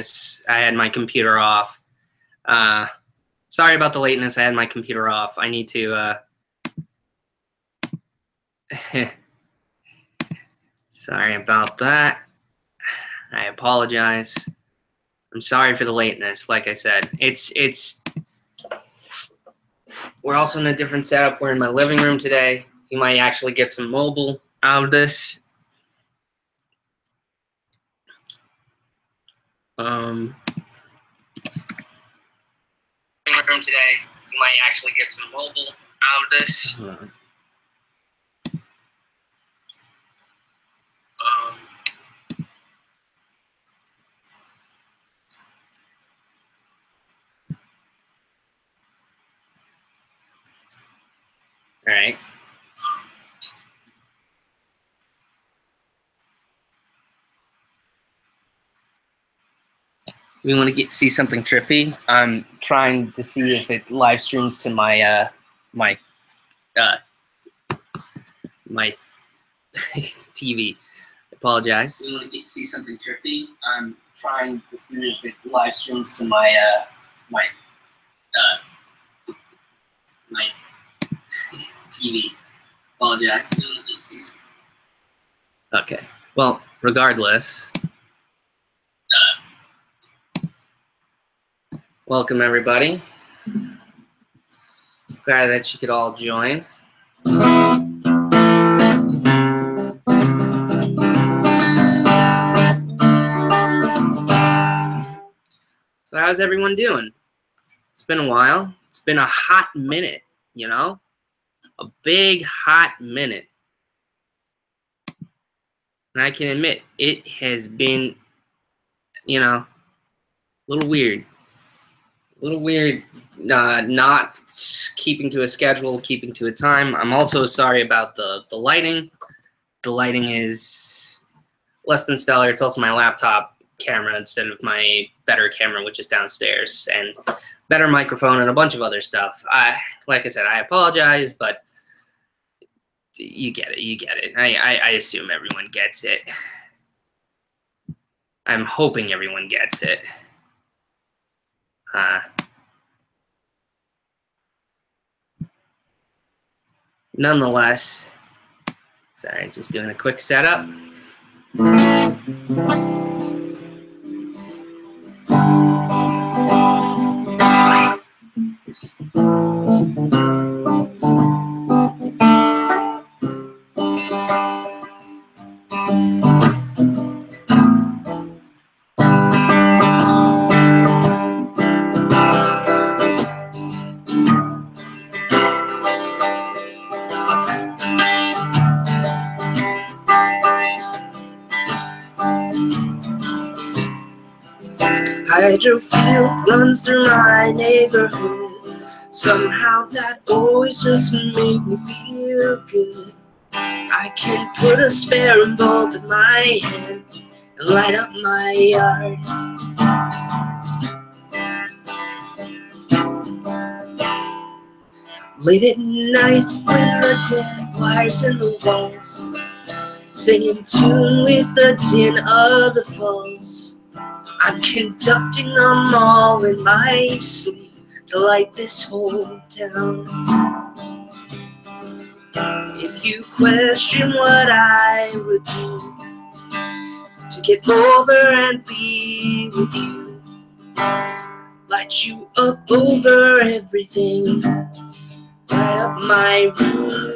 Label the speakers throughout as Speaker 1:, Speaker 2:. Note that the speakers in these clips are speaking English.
Speaker 1: lateness. I had my computer off. Sorry about the lateness. I had my computer off. I need to. Sorry about that. I apologize. I'm sorry for the lateness. Like I said, we're also in a different setup. We're in my living room today. You might actually get some mobile out of this. Living room today. You might actually get some mobile out of this. All right. We want to see something trippy. I'm trying to see if it live streams to my my TV. I apologize. We want to see something trippy. I'm trying to see if it live streams to my my TV. Apologize. Okay. Well, regardless. Welcome, everybody. Glad that you could all join. So how's everyone doing? It's been a while. It's been a hot minute, you know? A big hot minute. And I can admit, it has been, you know, a little weird. A little weird not keeping to a schedule, keeping to a time. I'm also sorry about the lighting. The lighting is less than stellar. It's also my laptop camera instead of my better camera, which is downstairs, and better microphone and a bunch of other stuff. Like I said, I apologize, but you get it. You get it. I assume everyone gets it. I'm hoping everyone gets it. Nonetheless, sorry, just doing a quick setup. Hydrofield runs through my neighborhood. Somehow that always just made me feel good. I can put a spare bulb in my hand and light up my yard. Late at night when the dead wires in the walls sing in tune with the din of the falls, I'm conducting them all in my sleep to light this whole town. If you question what I would do to get over and be with you, light you up over everything, light up my room.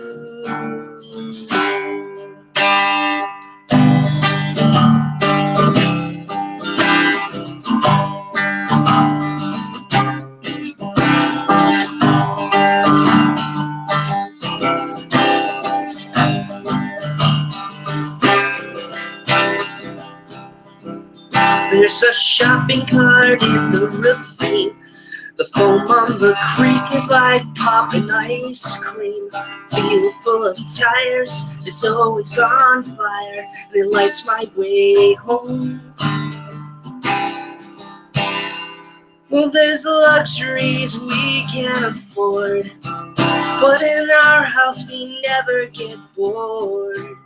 Speaker 1: There's a shopping cart in the ravine. The foam on the creek is like popping ice cream. Field full of tires is always on fire, and it lights my way home. Well, there's luxuries we can't afford, but in our house we never get bored.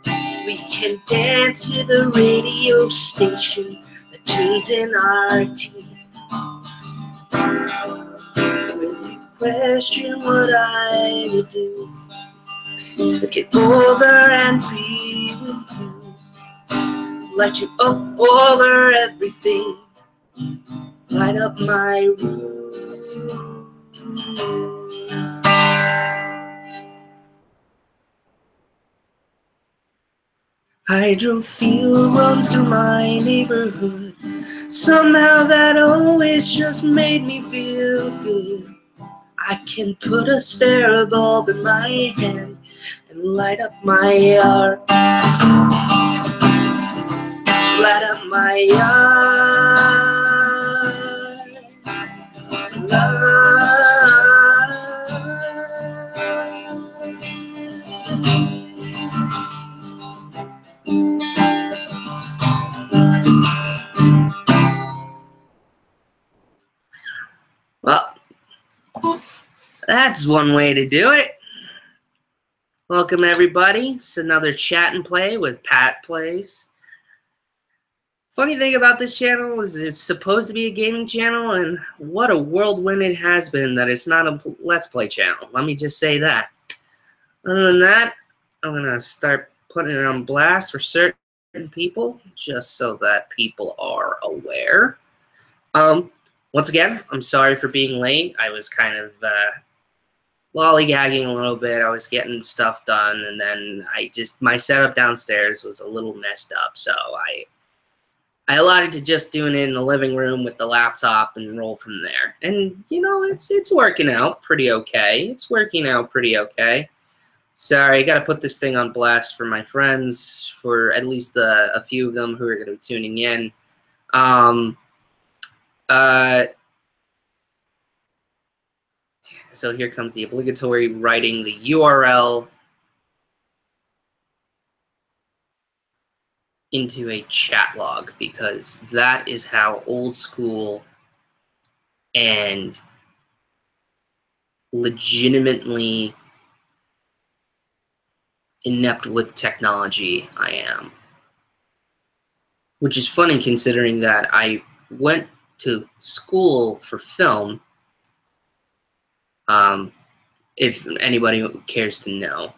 Speaker 1: We can dance to the radio station, the tunes in our teeth. When you question what I would do to get over and be with you, light you up over everything, light up my room. Hydrofield runs through my neighborhood. Somehow that always just made me feel good. I can put a spare bulb in my hand and light up my yard. Light up my yard. Well, that's one way to do it. Welcome everybody. It's another chat and play with PatsPlays. Funny thing about this channel is it's supposed to be a gaming channel, and what a whirlwind it has been that it's not a Let's Play channel. Let me just say that. Other than that, I'm going to start putting it on blast for certain people, just so that people are aware. Once again, I'm sorry for being late. I was kind of lollygagging a little bit. I was getting stuff done, and then my setup downstairs was a little messed up, so I allotted to just doing it in the living room with the laptop and roll from there. And you know, it's working out pretty okay. It's working out pretty okay. Sorry, I got to put this thing on blast for my friends, for at least a few of them who are going to be tuning in. So here comes the obligatory writing the URL into a chat log, because that is how old school and legitimately inept with technology I am. Which is funny considering that I went to school for film, if anybody cares to know.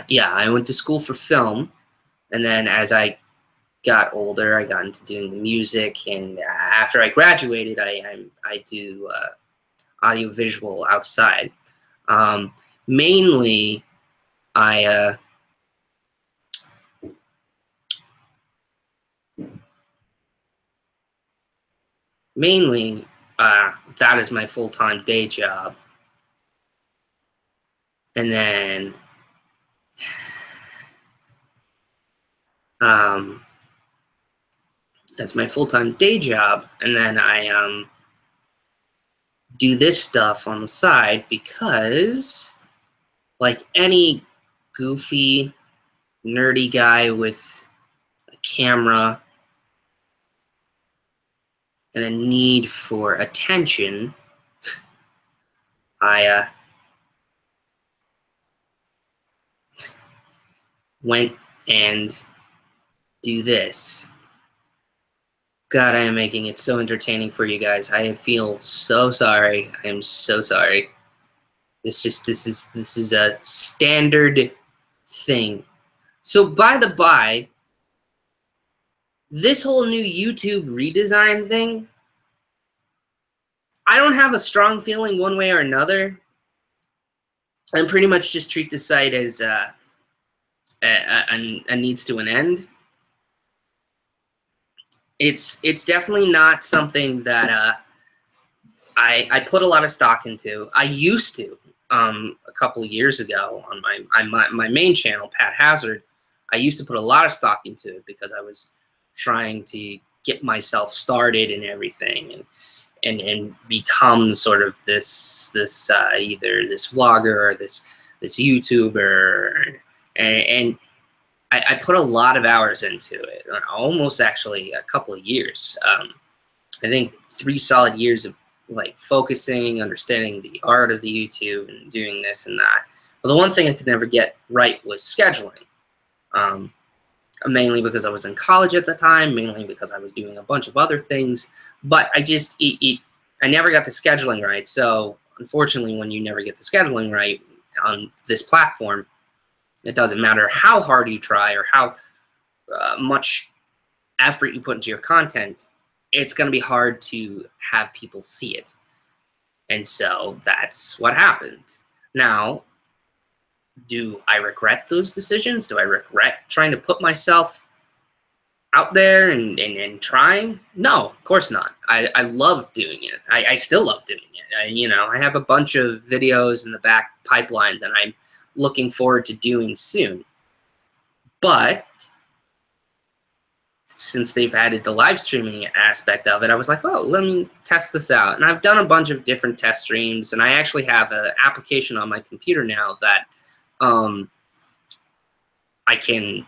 Speaker 1: Yeah, I went to school for film, and then as I got older, I got into doing the music, and after I graduated, I do audiovisual outside. Mainly, that is my full-time day job, and then that's my full-time day job, and then I do this stuff on the side because, like any goofy, nerdy guy with a camera and a need for attention, I went and do this. God, I am making it so entertaining for you guys. I feel so sorry. I am so sorry. This is a standard thing. So by the by, this whole new YouTube redesign thing, I don't have a strong feeling one way or another. I pretty much just treat the site as a needs to an end. It's definitely not something that I put a lot of stock into. I used to a couple of years ago on my main channel, Pat Hazard. I used to put a lot of stock into it because I was trying to get myself started and everything, and become sort of this either this vlogger or this YouTuber, and I put a lot of hours into it, almost actually a couple of years. I think 3 solid years of like focusing, understanding the art of the YouTube and doing this and that. But the one thing I could never get right was scheduling. mainly because I was in college at the time, mainly because I was doing a bunch of other things. But I never got the scheduling right. So unfortunately, when you never get the scheduling right on this platform, it doesn't matter how hard you try or how much effort you put into your content, it's going to be hard to have people see it. And so that's what happened. Now, do I regret those decisions? Do I regret trying to put myself out there and trying? No, of course not. I love doing it. I still love doing it. I have a bunch of videos in the back pipeline that I'm looking forward to doing soon. But since they've added the live streaming aspect of it, I was like, oh, let me test this out. And I've done a bunch of different test streams, and I actually have an application on my computer now that I can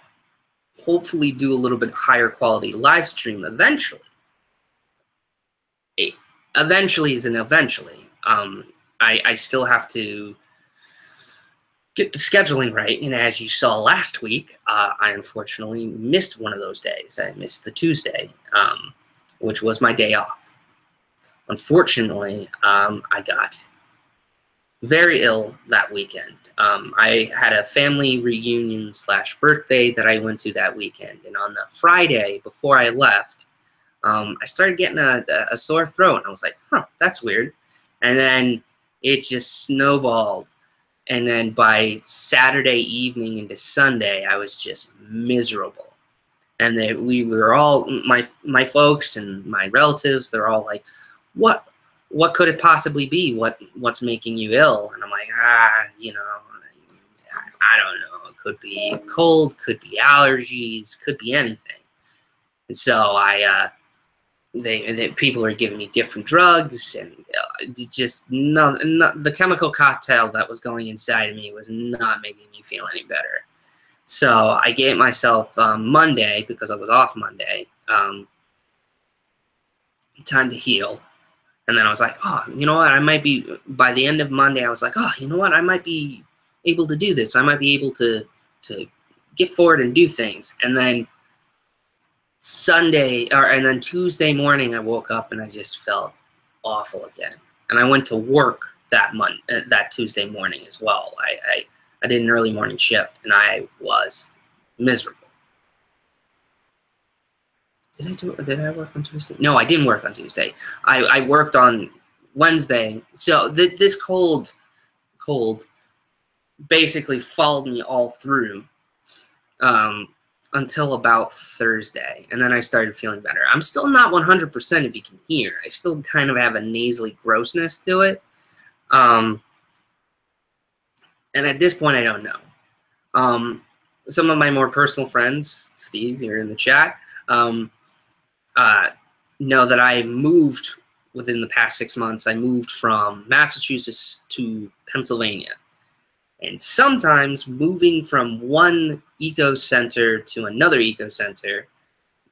Speaker 1: hopefully do a little bit higher quality live stream eventually. Eventually is an eventually. I still have to get the scheduling right, and as you saw last week, I unfortunately missed one of those days. I missed the Tuesday, which was my day off. Unfortunately, I got very ill that weekend. I had a family reunion / birthday that I went to that weekend, and on the Friday before I left, I started getting a sore throat, and I was like, huh, that's weird. And then it just snowballed. And then by Saturday evening into Sunday, I was just miserable. And we were all, my folks and my relatives, they're all like, what could it possibly be? What's making you ill? And I'm like, I don't know. It could be cold, could be allergies, could be anything. And so people were giving me different drugs, and the chemical cocktail that was going inside of me was not making me feel any better. So I gave myself Monday, because I was off Monday, time to heal. And then I was like, oh, you know what? I might be, by the end of Monday, I was like, oh, you know what? I might be able to do this. I might be able to get forward and do things. And then and then Tuesday morning, I woke up and I just felt awful again. And I went to work that Tuesday morning as well. I did an early morning shift, and I was miserable. Did I work on Tuesday? No, I didn't work on Tuesday. I worked on Wednesday. So this cold basically followed me all through. Until about Thursday, and then I started feeling better. I'm still not 100% if you can hear. I still kind of have a nasally grossness to it. And at this point, I don't know. Some of my more personal friends, Steve, you're in the chat, know that I moved within the past 6 months. I moved from Massachusetts to Pennsylvania. And sometimes moving from one eco-center to another eco-center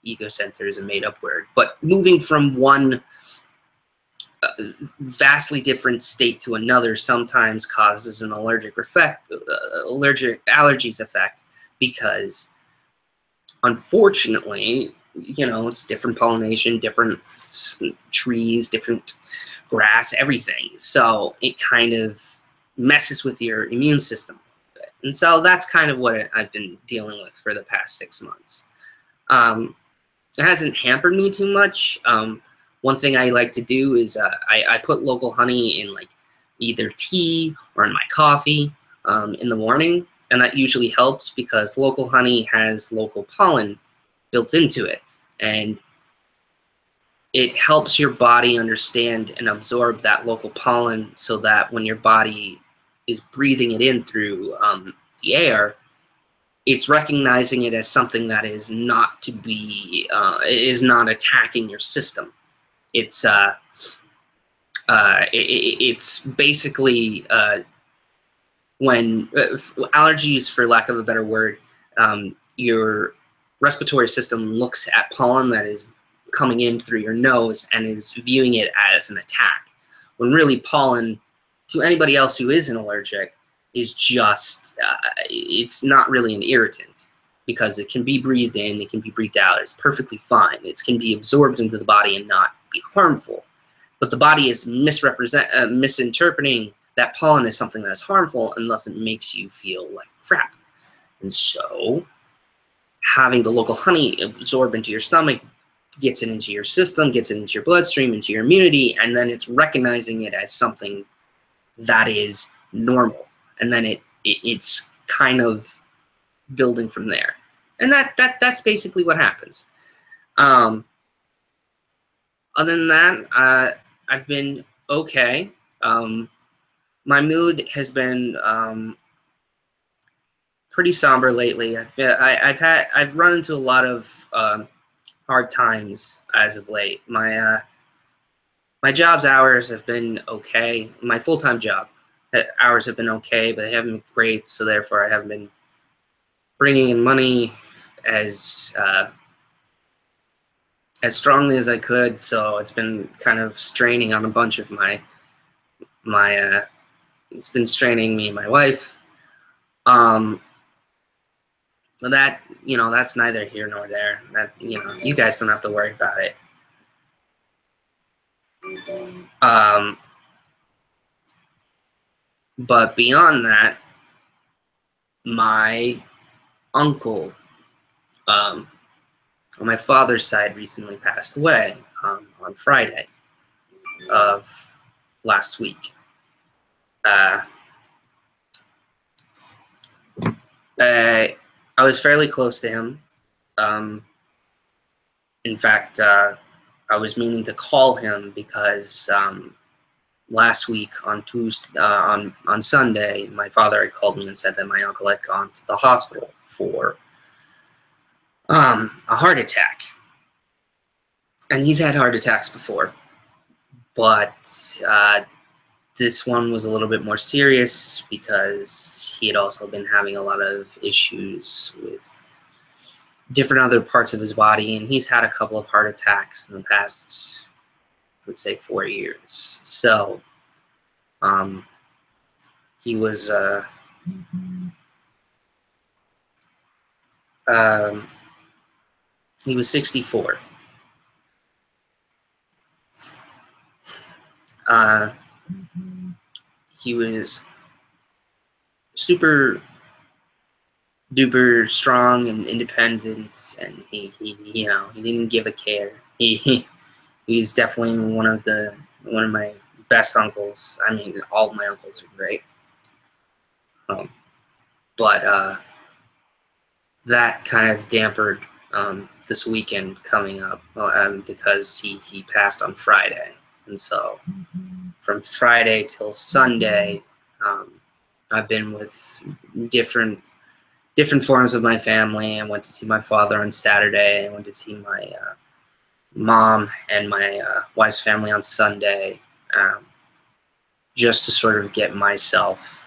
Speaker 1: is a made-up word, but moving from one vastly different state to another sometimes causes an allergies effect, because unfortunately, it's different pollination, different trees, different grass, everything. So it kind of messes with your immune system a bit. And so that's kind of what I've been dealing with for the past 6 months. It hasn't hampered me too much. One thing I like to do is I put local honey in like either tea or in my coffee in the morning, and that usually helps because local honey has local pollen built into it, and it helps your body understand and absorb that local pollen, so that when your body is breathing it in through the air, it's recognizing it as something that is not to be, is not attacking your system. It's basically when allergies, for lack of a better word, your respiratory system looks at pollen that is coming in through your nose and is viewing it as an attack, when really pollen, to anybody else who isn't allergic, is just, it's not really an irritant. because it can be breathed in, it can be breathed out. It's perfectly fine. It can be absorbed into the body and not be harmful. But the body is misinterpreting that pollen as something that's harmful unless it makes you feel like crap. And so having the local honey absorb into your stomach gets it into your system, gets it into your bloodstream, into your immunity, and then it's recognizing it as something that is normal. And then it's kind of building from there. And that's basically what happens. Other than that, I've been okay. My mood has been pretty somber lately. I've run into a lot of hard times as of late. My job's hours have been okay. My full-time job hours have been okay, but they haven't been great. So therefore, I haven't been bringing in money as strongly as I could. So it's been kind of straining on a bunch of my it's been straining me and my wife. But that, that's neither here nor there. That, you guys don't have to worry about it. But beyond that, my uncle on my father's side recently passed away on Friday of last week. I was fairly close to him. In fact, I was meaning to call him because last week on Tuesday, on Sunday, my father had called me and said that my uncle had gone to the hospital for a heart attack. And he's had heart attacks before, but this one was a little bit more serious because he had also been having a lot of issues with different other parts of his body, and he's had a couple of heart attacks in the past, I would say, 4 years. So he was he was 64. He was super duper strong and independent, and he didn't give a care. He's definitely one of my best uncles. I mean, all of my uncles are great. But that kind of dampened this weekend coming up because he passed on Friday, and so from Friday till Sunday, I've been with different forms of my family. I went to see my father on Saturday. I went to see my mom and my wife's family on Sunday, just to sort of get myself,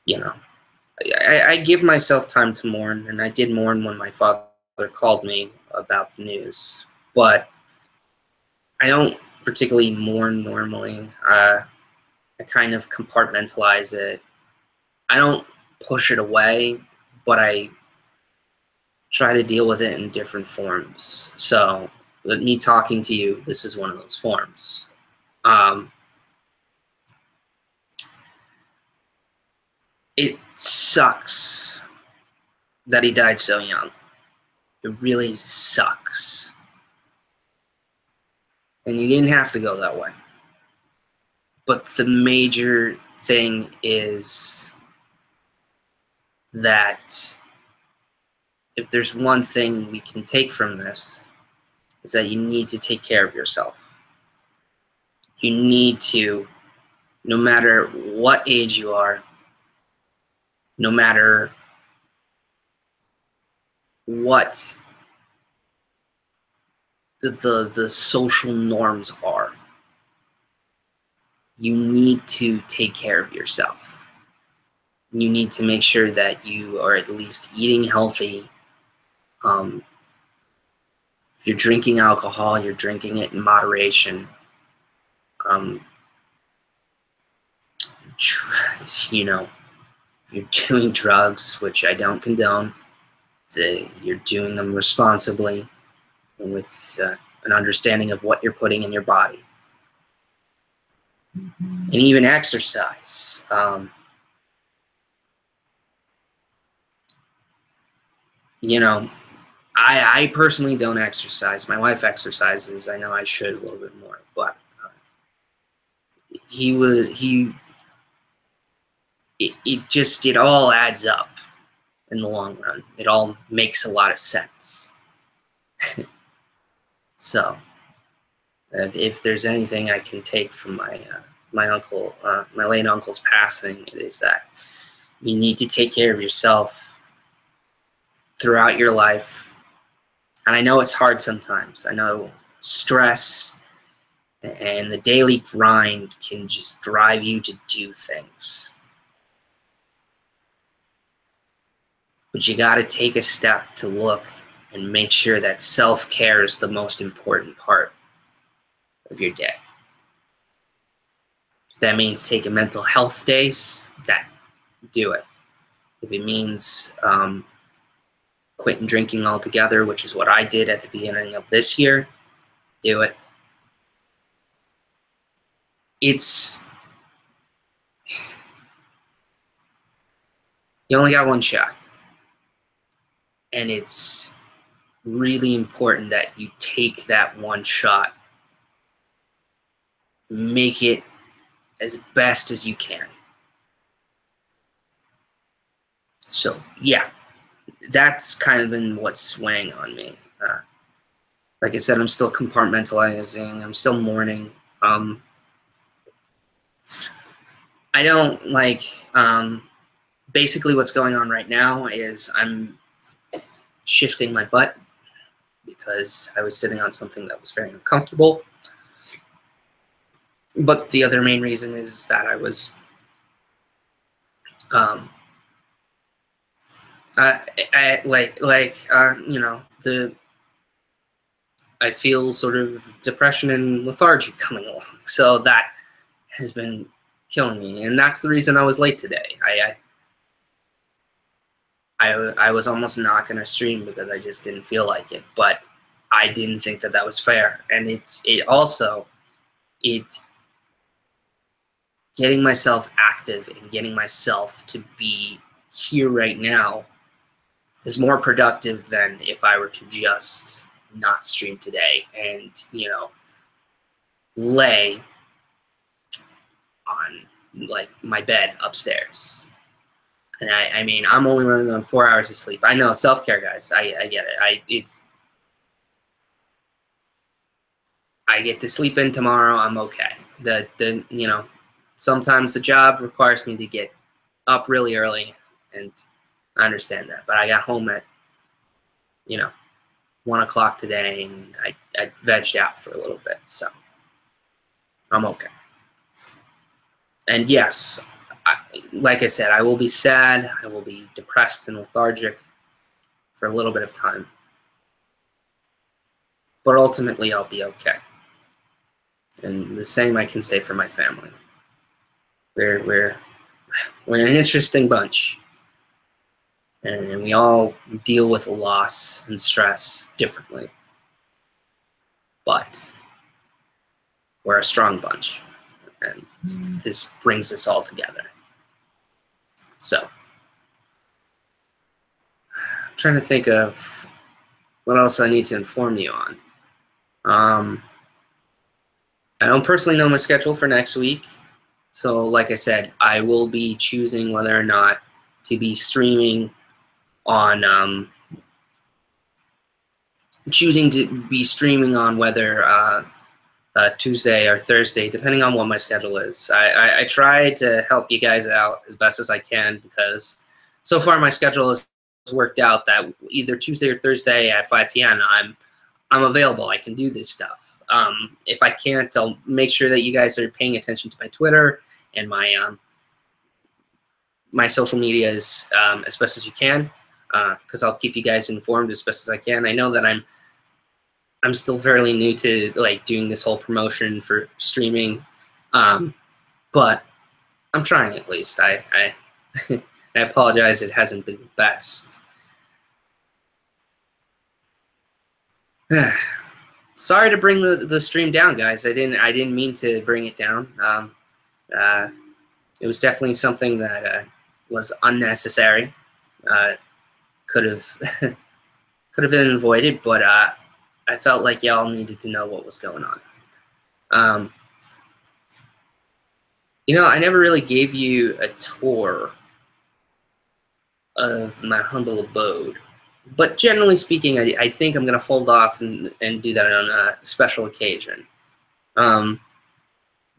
Speaker 1: I give myself time to mourn, and I did mourn when my father called me about the news, but I don't particularly mourn normally. I kind of compartmentalize it. I don't push it away, but I try to deal with it in different forms. So, with me talking to you, this is one of those forms. It sucks that he died so young. It really sucks. And he didn't have to go that way. But the major thing is that if there's one thing we can take from this, is that you need to take care of yourself. You need to, no matter what age you are, no matter what the social norms are, you need to take care of yourself. You need to make sure that you are at least eating healthy. If you're drinking alcohol, you're drinking it in moderation. you're doing drugs, which I don't condone. You're doing them responsibly and with an understanding of what you're putting in your body. And even exercise. You know, I personally don't exercise. My wife exercises. I know I should a little bit more, but it all adds up in the long run. It all makes a lot of sense. So, if there's anything I can take from my uncle, my late uncle's passing, it is that you need to take care of yourself throughout your life. And I know it's hard sometimes. I know stress and the daily grind can just drive you to do things. But you got to take a step to look and make sure that self-care is the most important part of your day. If that means taking mental health days, do it. If it means quitting drinking altogether, which is what I did at the beginning of this year, do it. You only got one shot. And it's really important that you take that one shot, make it as best as you can. So, yeah, that's kind of been what's weighing on me. Like I said, I'm still compartmentalizing. I'm still mourning. I don't basically what's going on right now is I'm shifting my butt because I was sitting on something that was very uncomfortable. But the other main reason is that I was I feel sort of depression and lethargy coming along. So that has been killing me, and that's the reason I was late today. I was almost not going to stream because I just didn't feel like it, but I didn't think that was fair. And getting myself active and getting myself to be here right now is more productive than if I were to just not stream today and, lay on my bed upstairs. And I mean, I'm only running on 4 hours of sleep. I know, self-care, guys. I get it. I get to sleep in tomorrow. I'm okay. Sometimes the job requires me to get up really early, and I understand that. But I got home at 1 o'clock today, and I vegged out for a little bit, so I'm okay. And yes, like I said, I will be sad. I will be depressed and lethargic for a little bit of time. But ultimately, I'll be okay. And the same I can say for my family. We're an interesting bunch. And we all deal with loss and stress differently. But we're a strong bunch. And this brings us all together. So, I'm trying to think of what else I need to inform you on. I don't personally know my schedule for next week. So, like I said, I will be choosing whether or not to be streaming on whether Tuesday or Thursday, depending on what my schedule is. I try to help you guys out as best as I can because so far my schedule has worked out that either Tuesday or Thursday at 5 p.m. I'm available. I can do this stuff. If I can't, I'll make sure that you guys are paying attention to my Twitter and my social medias as best as you can, because I'll keep you guys informed as best as I can. I know that I'm still fairly new to doing this whole promotion for streaming, but I'm trying at least. I apologize, it hasn't been the best. Sorry to bring the stream down, guys. I didn't mean to bring it down. It was definitely something that was unnecessary. Could have could have been avoided, but I felt like y'all needed to know what was going on. You know, I never really gave you a tour of my humble abode, but generally speaking, I think I'm going to hold off and do that on a special occasion.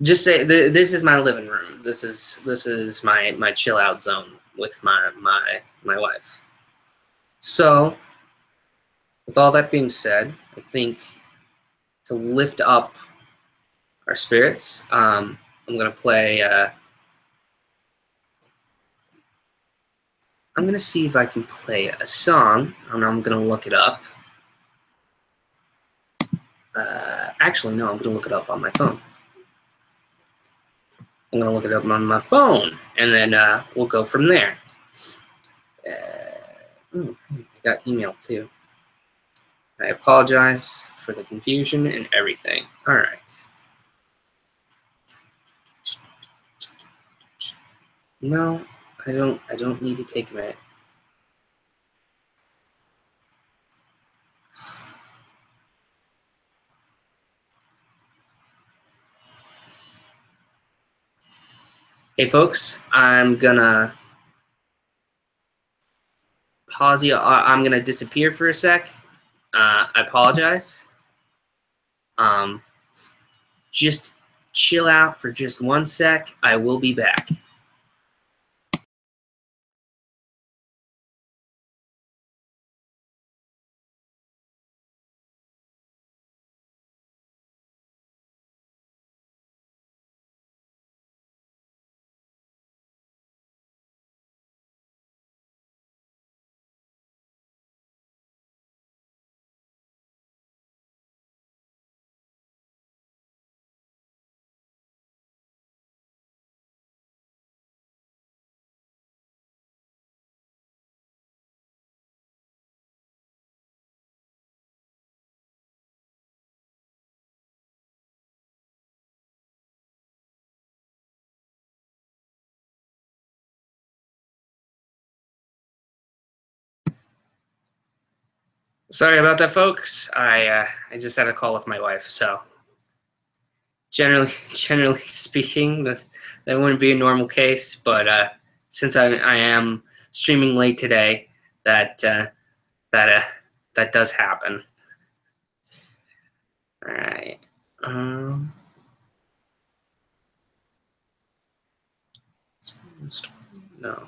Speaker 1: Just say this is my living room. This is my chill out zone with my wife. So, with all that being said, I think to lift up our spirits, I'm gonna play. I'm gonna see if I can play a song, and I'm gonna look it up. Actually, no, I'm gonna look it up on my phone. I'm gonna look it up on my phone, and then we'll go from there. I got email too. I apologize for the confusion and everything. All right. No, I don't need to take a minute. Hey folks, I'm gonna pause you. I'm gonna disappear for a sec. I apologize. Just chill out for just 1 sec. I will be back. Sorry about that, folks. I just had a call with my wife, so generally speaking, that wouldn't be a normal case. But since I am streaming late today, that does happen. All right. No.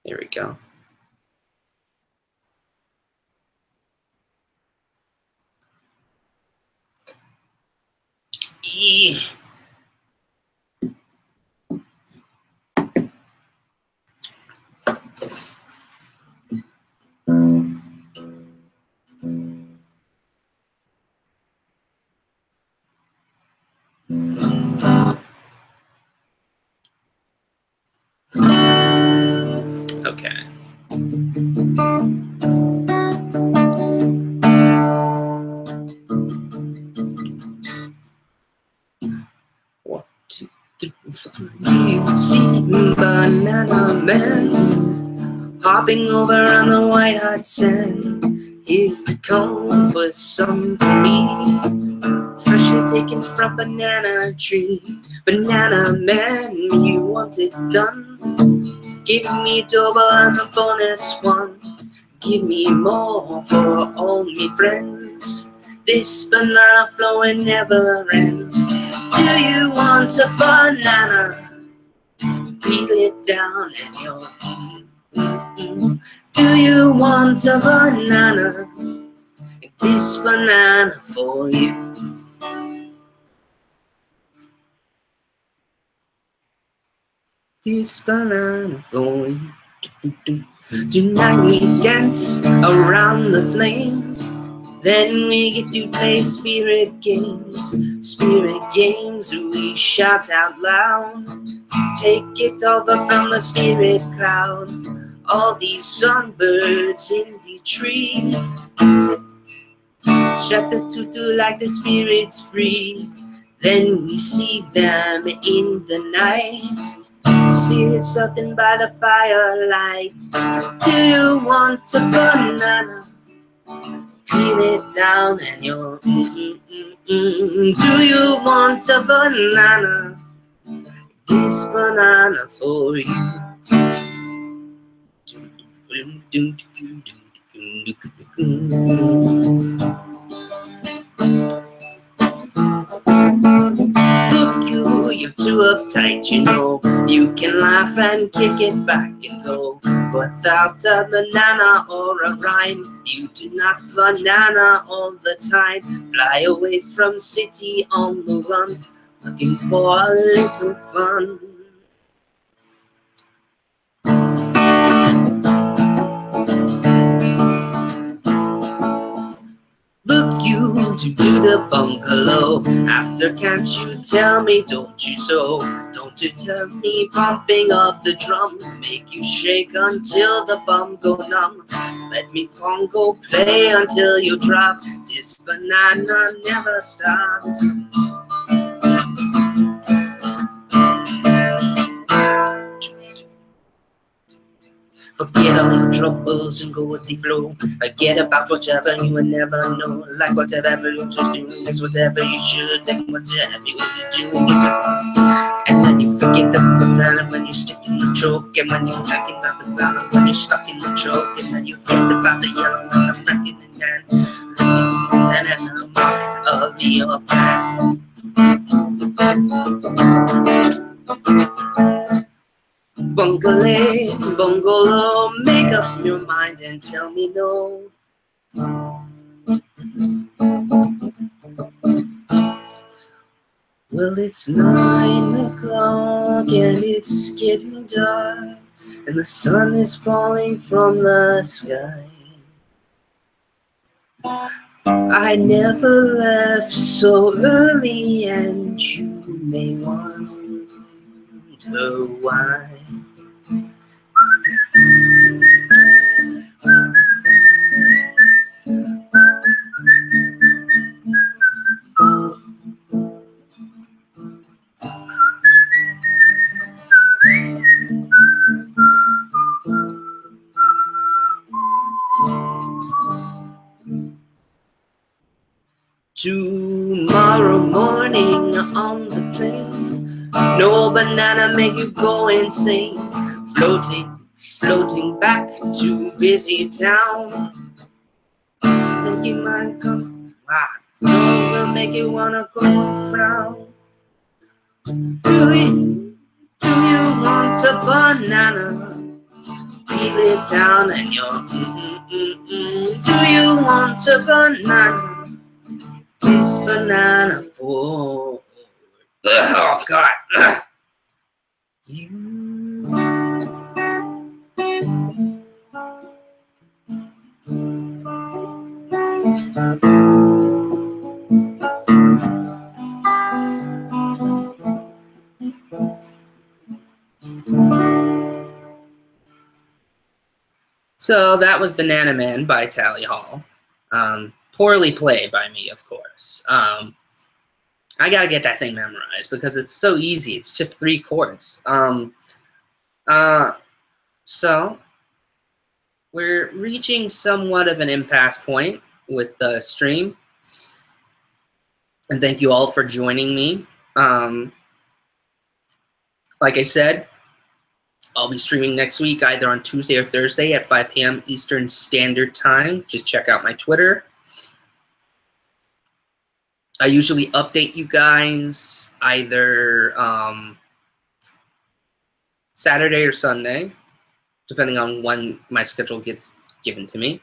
Speaker 1: There we go. Okay. One, two, three, four. You see banana man hopping over on the white hot sand. Here you come for some for me. Freshly taken from banana tree. Banana man, you want it done? Give me double and a bonus one. Give me more for all me friends. This banana flowing never ends. Do you want a banana? Peel it down and you're Do you want a banana? This banana for you. This banana for you. Tonight we dance around the flames. Then we get to play spirit games. Spirit games we shout out loud. Take it over from the spirit cloud. All these songbirds in the tree. Shut the tutu like the spirits free. Then we see them in the night. See it's something by the firelight. Do you want a banana? Peel it down and you're Do you want a banana? This banana for you. Look you, you're too uptight, you know. You can laugh and kick it back and go. Without a banana or a rhyme, you do not banana all the time. Fly away from city on the run, looking for a little fun. Look you to do the bungalow. After can't you tell me, don't you so? Don't you tell me pumping of the drum make you shake until the bum go numb. Let me congo play until you drop. This banana never stops. Forget all your troubles and go with the flow. Forget about whatever you will never know. Like whatever you just do is whatever you should. Then whatever you do is what. And when you forget the banana, when you stick in the choke, and when you're talking about the banana, when you're stuck in the choke, and then you forget about the yellow and the bracket and the mark of your plan. Bungalow, bungalow, make up your mind and tell me no. Well, it's 9 o'clock and it's getting dark, and the sun is falling from the sky. I never left so early, and you may wonder why. Tomorrow morning on the plane, no banana make you go insane. Floating back to busy town. Think you might come, wow, will make you wanna go and frown. Do you want a banana? Peel it down and you're Do you want a banana? This banana for oh God you. So that was Banana Man by Tally Hall. Poorly played by me, of course. I gotta get that thing memorized because it's so easy. It's just 3 chords. So we're reaching somewhat of an impasse point with the stream. And thank you all for joining me. Like I said, I'll be streaming next week, either on Tuesday or Thursday at 5 p.m. Eastern Standard Time. Just check out my Twitter. I usually update you guys either Saturday or Sunday, depending on when my schedule gets given to me.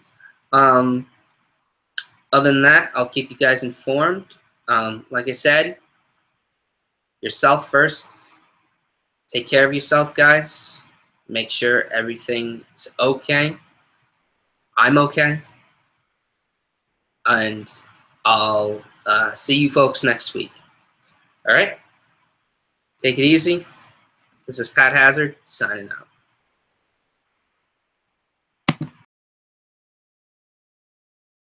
Speaker 1: Other than that, I'll keep you guys informed. Like I said, yourself first. Take care of yourself, guys. Make sure everything is okay. I'm okay. and I'll see you folks next week. All right? Take it easy. This is Pat Hazard signing out.